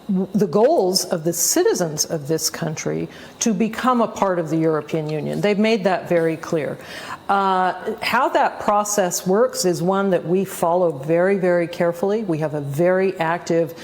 the goals of the citizens of this country to become a part of the European Union. They've made that very clear. How that process works is one that we follow very, very carefully. We have a very active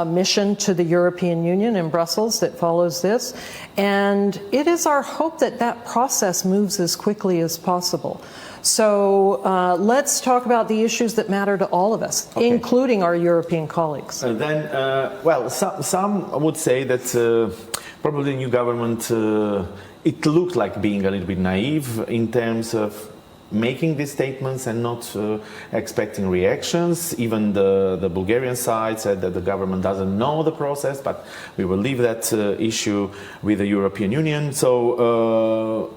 mission to the European Union in Brussels that follows this. And it is our hope that that process moves as quickly as possible. So let's talk about the issues that matter to all of us, okay, including our European colleagues. Well, some would say that probably the new government, it looked like being a little bit naive in terms of making these statements and not expecting reactions. Even the Bulgarian side said that the government doesn't know the process, but we will leave that issue with the European Union. So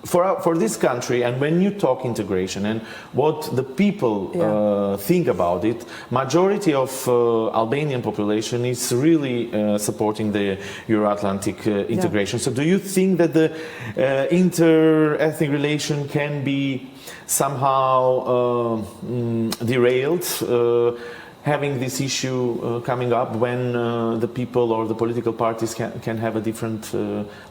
for this country, and when you talk integration and what the people think about it, majority of Albanian population is really supporting the Euro-Atlantic integration. So do you think that the inter-ethnic relation can be somehow derailed, having this issue coming up when the people or the political parties can have a different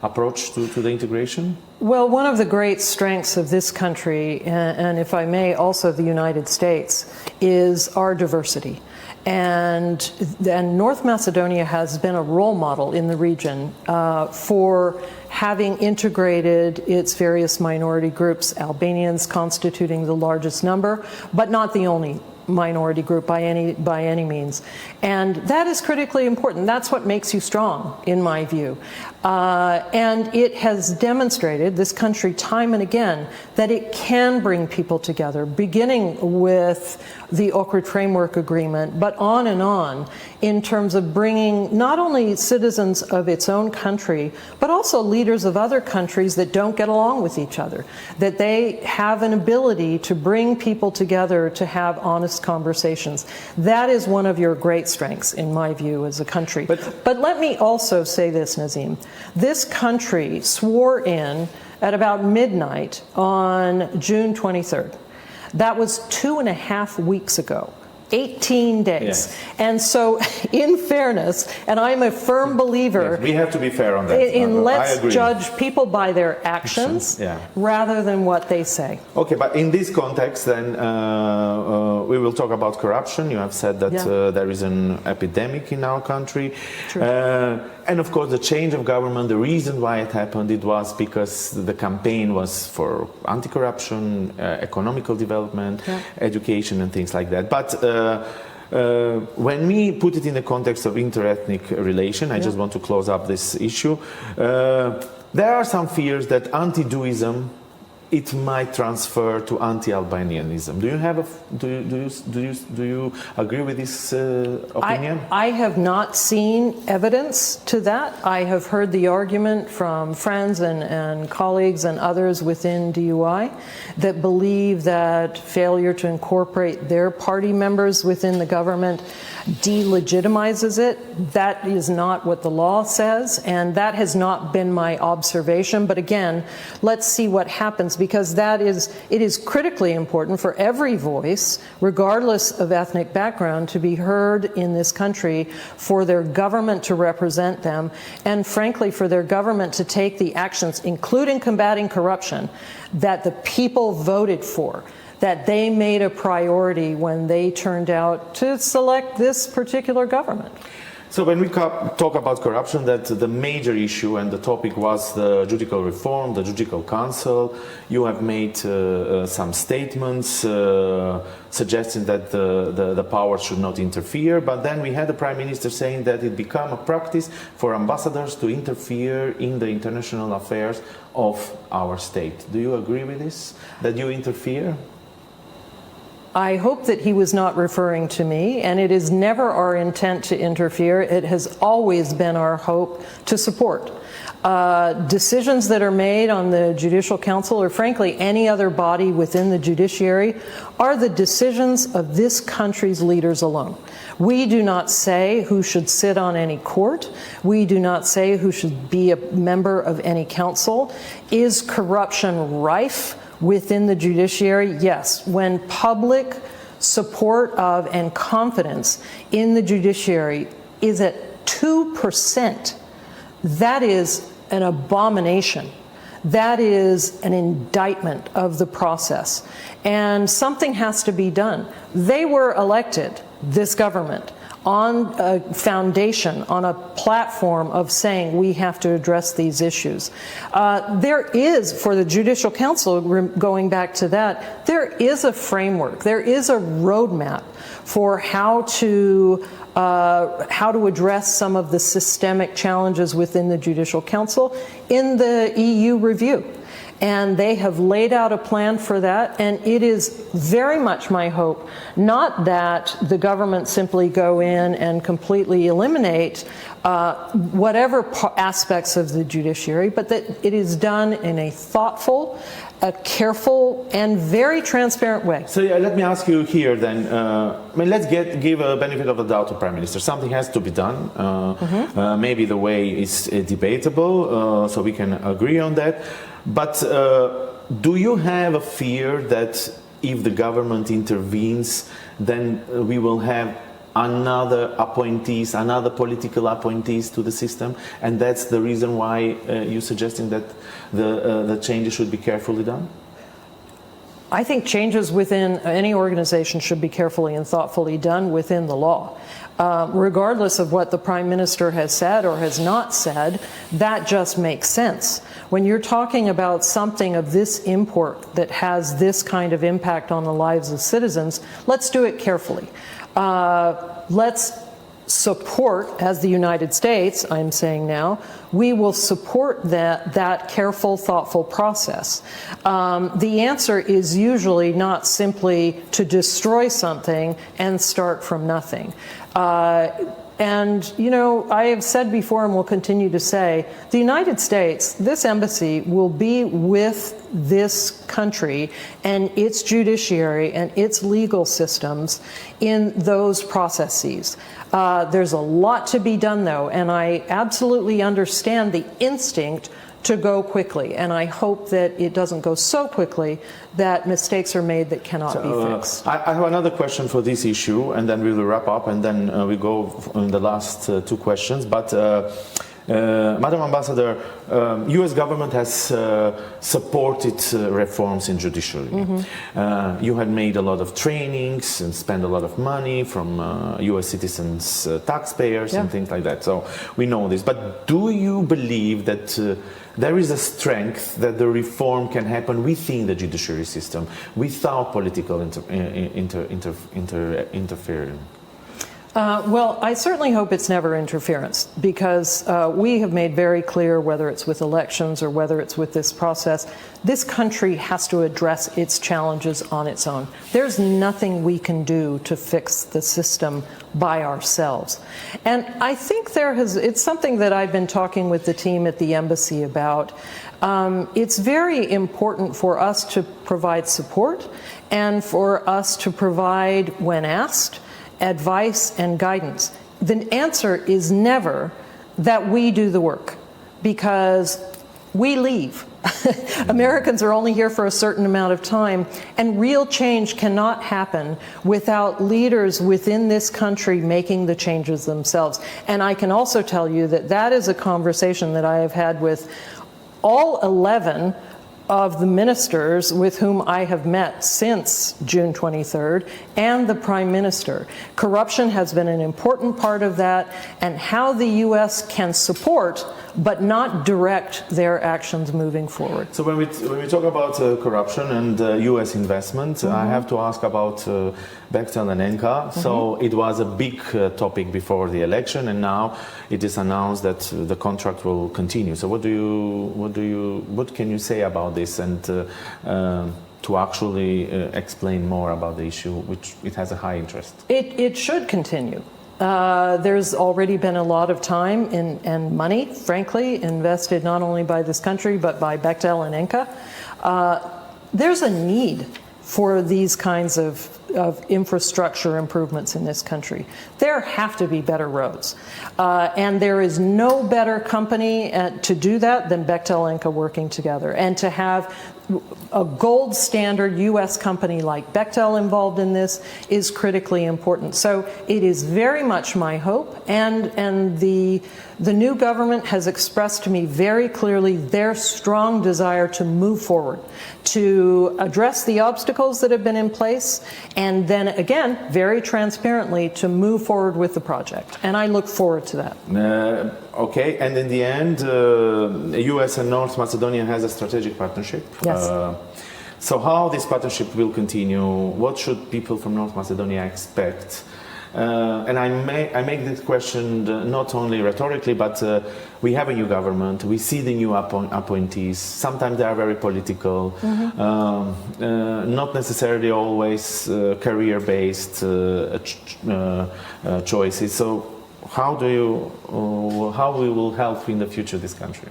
approach to the integration? Well, one of the great strengths of this country, and if I may, also the United States, is our diversity. And North Macedonia has been a role model in the region for having integrated its various minority groups, Albanians constituting the largest number, but not the only minority group by any means. And that is critically important. That's what makes you strong, in my view. And it has demonstrated, this country time and again, that it can bring people together, beginning with the Ohrid Framework Agreement, but on and on, in terms of bringing not only citizens of its own country, but also leaders of other countries that don't get along with each other, that they have an ability to bring people together to have honest conversations. That is one of your great strengths, in my view, as a country. But let me also say this, Nazim. This country swore in at about midnight on June 23rd. That was 2.5 weeks ago. 18 days. Yes. And so, in fairness, and I'm a firm believer... Yes, we have to be fair on that. Let's judge people by their actions rather than what they say. Okay, but in this context, then, we will talk about corruption. You have said that there is an epidemic in our country. True. And of course, the change of government, the reason why it happened, it was because the campaign was for anti-corruption, economical development, education and things like that. But when we put it in the context of inter-ethnic relation, I just want to close up this issue, there are some fears that anti-Duism, it might transfer to anti-Albanianism. Do you have do you agree with this opinion? I have not seen evidence to that. I have heard the argument from friends and colleagues and others within DUI that believe that failure to incorporate their party members within the government delegitimizes it. That is not what the law says, and that has not been my observation. But again, let's see what happens, because it is critically important for every voice, regardless of ethnic background, to be heard in this country, for their government to represent them, and frankly, for their government to take the actions, including combating corruption, that the people voted for, that they made a priority when they turned out to select this particular government. So when we talk about corruption, that the major issue and the topic was the judicial reform, the judicial council. You have made some statements suggesting that the powers should not interfere, but then we had the Prime Minister saying that it became a practice for ambassadors to interfere in the international affairs of our state. Do you agree with this, that you interfere? I hope that he was not referring to me, and it is never our intent to interfere. It has always been our hope to support. Decisions that are made on the Judicial Council, or frankly any other body within the judiciary, are the decisions of this country's leaders alone. We do not say who should sit on any court. We do not say who should be a member of any council. Is corruption rife within the judiciary? Yes. When public support of and confidence in the judiciary is at 2%. That is an abomination. That is an indictment of the process. And something has to be done. They were elected, this government, on a foundation, on a platform of saying we have to address these issues. There is, for the Judicial Council, going back to that, there is a framework, there is a roadmap for how to address some of the systemic challenges within the Judicial Council in the EU review. And they have laid out a plan for that, and it is very much my hope, not that the government simply go in and completely eliminate whatever aspects of the judiciary, but that it is done in a thoughtful, a careful, and very transparent way. So let me ask you here then, let's give a benefit of the doubt to Prime Minister. Something has to be done. Maybe the way is debatable, so we can agree on that. But do you have a fear that if the government intervenes, then we will have another political appointees to the system, and that's the reason why you're suggesting that the changes should be carefully done? I think changes within any organization should be carefully and thoughtfully done within the law. Regardless of what the Prime Minister has said or has not said, that just makes sense. When you're talking about something of this import that has this kind of impact on the lives of citizens, let's do it carefully. Let's support, as the United States, I'm saying now, we will support that careful, thoughtful process. The answer is usually not simply to destroy something and start from nothing. And, you know, I have said before and will continue to say, the United States, this embassy will be with this country and its judiciary and its legal systems in those processes. There's a lot to be done, though, and I absolutely understand the instinct to go quickly, and I hope that it doesn't go so quickly that mistakes are made that cannot be fixed. I have another question for this issue, and then we will wrap up, and then we go on the last two questions. But Madam Ambassador, U.S. government has supported reforms in judiciary. You had made a lot of trainings and spent a lot of money from U.S. citizens, taxpayers, and things like that. So we know this. But do you believe that there is a strength that the reform can happen within the judiciary system without political interference? Well, I certainly hope it's never interference, because we have made very clear, whether it's with elections or whether it's with this process, this country has to address its challenges on its own. There's nothing we can do to fix the system by ourselves. And I think it's something that I've been talking with the team at the embassy about. It's very important for us to provide support and for us to provide, when asked, advice and guidance. The answer is never that we do the work, because we leave. Americans are only here for a certain amount of time, and real change cannot happen without leaders within this country making the changes themselves. And I can also tell you that that is a conversation that I have had with all 11 of the ministers with whom I have met since June 23rd, and the Prime Minister. Corruption has been an important part of that, and how the U.S. can support but not direct their actions moving forward. So when we talk about corruption and U.S. investment, I have to ask about Bechtel and Enka. So it was a big topic before the election, and now it is announced that the contract will continue. So what can you say about this, and to actually explain more about the issue, which it has a high interest? It should continue. There's already been a lot of time and money, frankly, invested not only by this country but by Bechtel and Enka. There's a need for these kinds of of infrastructure improvements in this country. There have to be better roads. And there is no better company to do that than Bechtel and Co working together. And to have a gold standard U.S. company like Bechtel involved in this is critically important. So it is very much my hope, and the new government has expressed to me very clearly their strong desire to move forward, to address the obstacles that have been in place, and then again, very transparently, to move forward with the project. And I look forward to that. Okay, and in the end, U.S. and North Macedonia has a strategic partnership. Yes. So how this partnership will continue? What should people from North Macedonia expect? And I make this question not only rhetorically, but we have a new government. We see the new appointees. Sometimes they are very political, not necessarily always career-based choices. So how we will help in the future this country?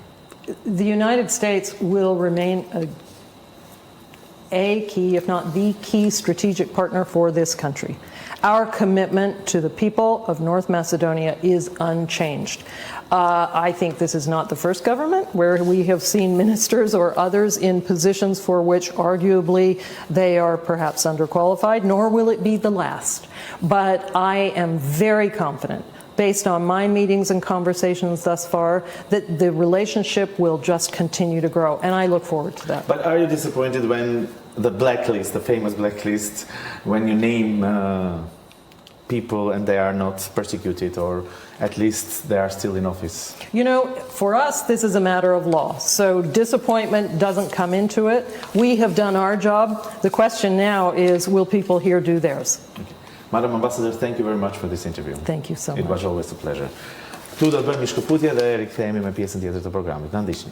The United States will remain a key, if not the key, strategic partner for this country. Our commitment to the people of North Macedonia is unchanged. I think this is not the first government where we have seen ministers or others in positions for which arguably they are perhaps underqualified, nor will it be the last. But I am very confident, based on my meetings and conversations thus far, that the relationship will just continue to grow, and I look forward to that. But are you disappointed when the blacklist, the famous blacklist, when you name people and they are not persecuted, or at least they are still in office? You know, for us, this is a matter of law, so disappointment doesn't come into it. We have done our job. The question now is, will people here do theirs? Okay. Madam Ambassador, thank you very much for this interview. Thank you so much. It was always a pleasure. Tu do të bëjmë shkëputje dhe rikthehemi me pjesën tjetër të programit. Na ndiqni.